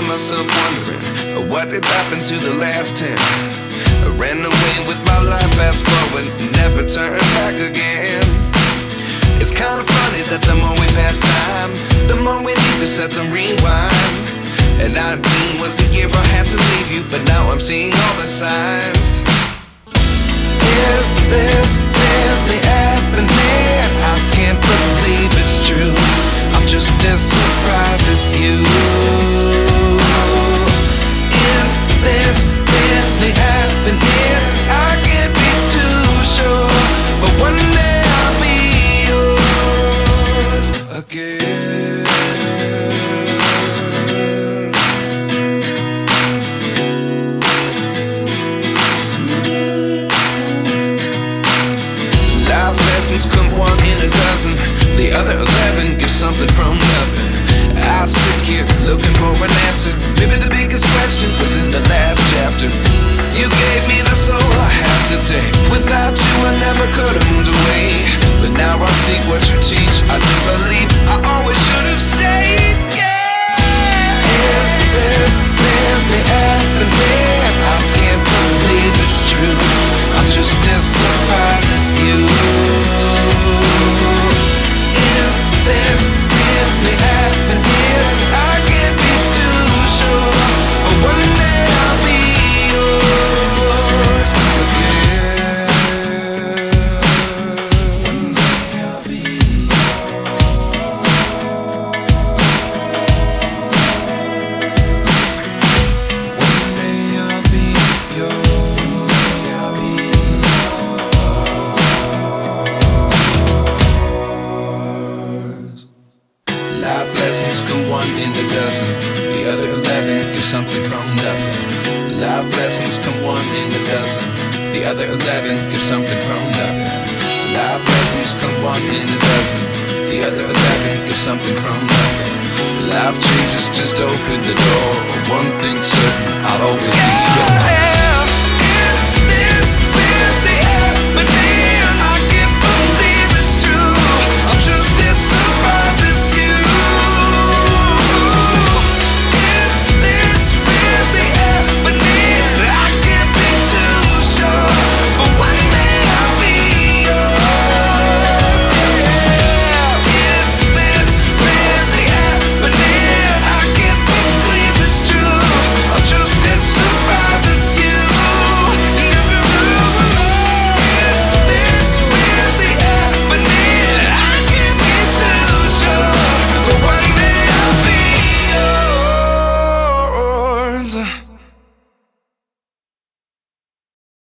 find myself wondering, what did happen to the last 10? I ran away with my life, fast forward, never turn back again. It's kinda funny that the more we pass time, the more we need to set the rewind. And 19 was the year I had to leave you, but now I'm seeing all the signs. Is this really happening? I can't believe it's true. I'm just as surprised as you. Is this really happening? I can't be too sure, but one day I'll be yours again. Life lessons come one in a dozen. The other 11 give something from nothing. I sit here looking for an answer. Maybe the biggest question was in the last chapter. You gave me the soul I have today. Without you I never could have moved away. But now I see what you teach. I do believe I always should have stayed. Yeah. Is this really happening? I can't believe it's true. I'm just as surprised as you. Is this really happening? I can't be too sure, but one day I'll be yours again. One day I'll be One day I'll be yours. Life lessons come one in a dozen. The other 11 give something from nothing. Life lessons come one in a dozen. The other 11 give something from nothing. Life lessons come one in a dozen. The other 11 give something from nothing. Life changes just open the door. One thing's certain, I'll always be